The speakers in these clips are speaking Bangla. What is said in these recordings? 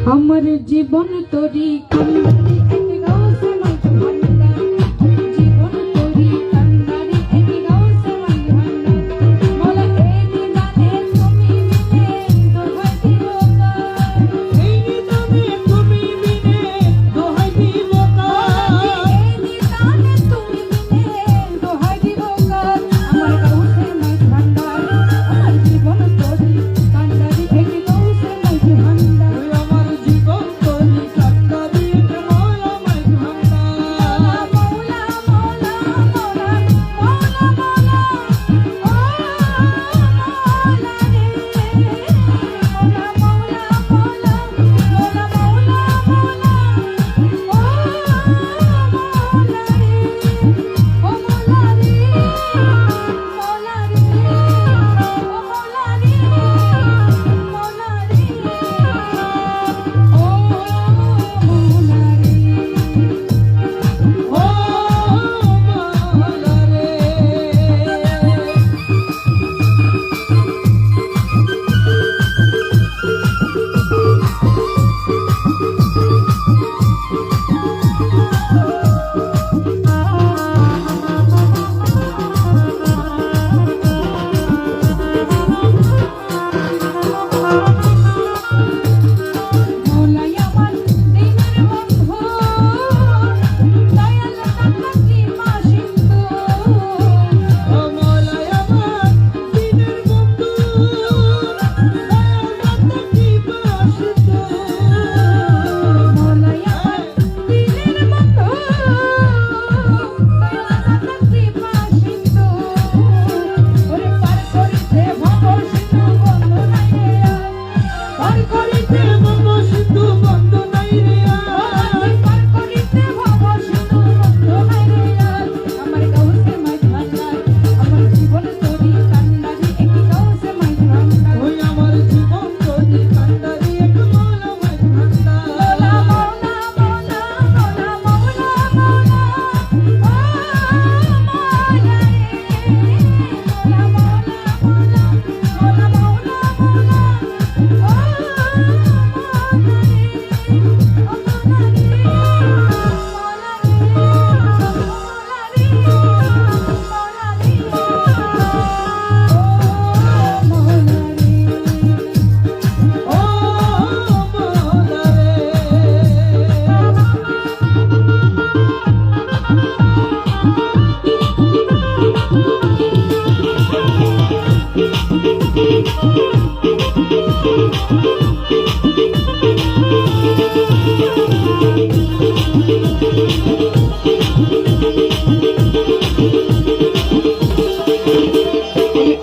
আমার জীবন তোরি কান্দারি এক গাউসে মাঝ ভান্ডার জীবন তোরি কান্দারি এক গাউসে মাঝ ভান্ডার মোলা এই নিদানে তুমি মিলে দোহাই দিব এই নিদানে তুমি মিলে দোহাই দিব এই নিদানে তুমি মিলে দোহাই দিব আমার গাউসে মাঝ ভান্ডার আমার জীবন তোরি কান্দারি এক গাউসে মাঝ ভান্ডার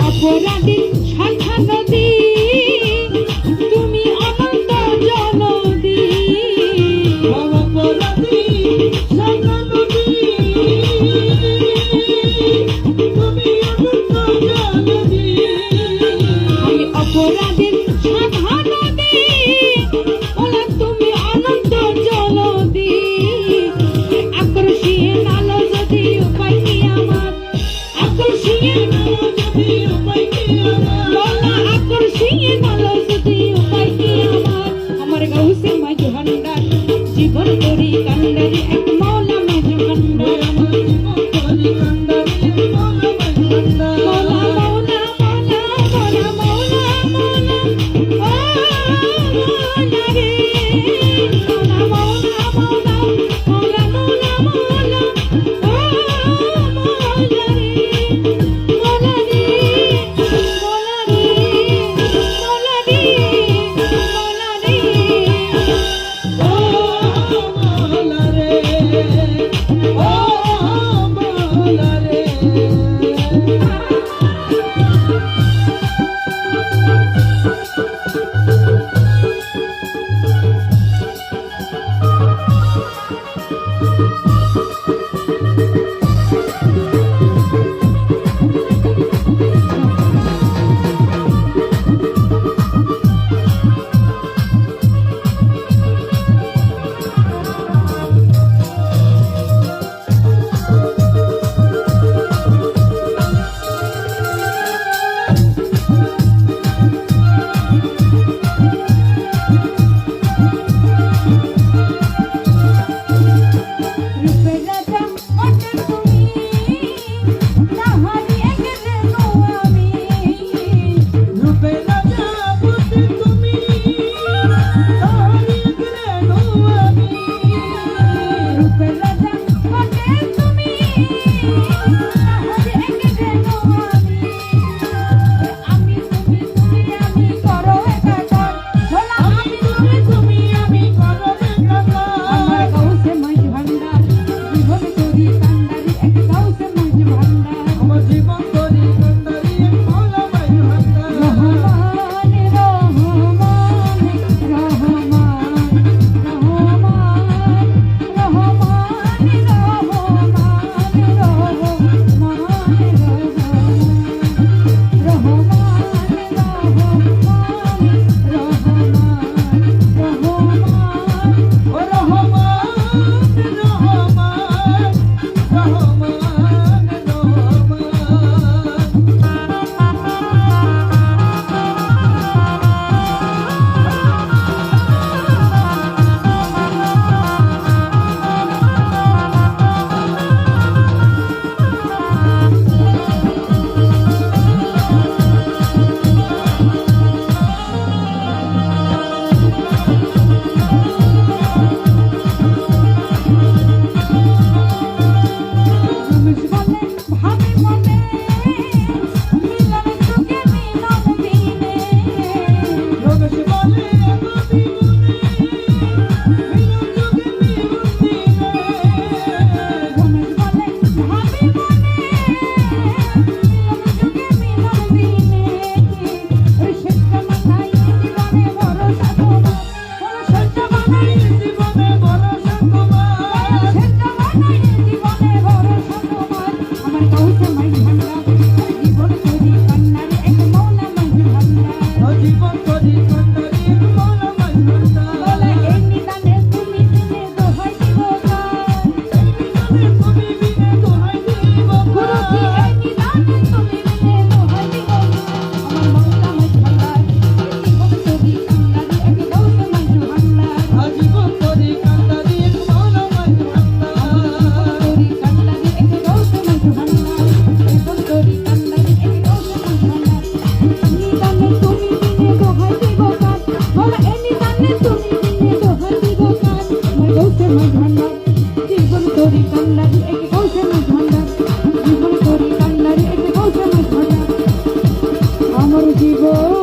অপরাধী শাখা নদী তুমি অনন্ত জলদি অপরাধী শাখা নদী তুমি অনন্ত জলদি অপরাধীর শাখা নদী ওলা তুমি অনন্ত জলদি আকর্ষিয়ে নালো যদি উপায় কি আমার আকর্ষিয়ে নালো যদি উপায় কি আমার আকর্ষিয়ে নালো যদি উপায় কি আমার গাউসে মাঝ ভান্ডার জীবন তোরি কান্দারি এক মৌলা মাঝ ভান্ডার আমার জীবন তোরি কান্দারি এক মৌলা মাঝ ভান্ডার মৌলা মৌলা মৌলা মৌলা মৌলা মৌলা ও মৌলা রে মৌলা মৌলা মৌলা মৌলা মৌলা মৌলা ও মৌলা রে মৌলা রে মৌলা আমার জীবন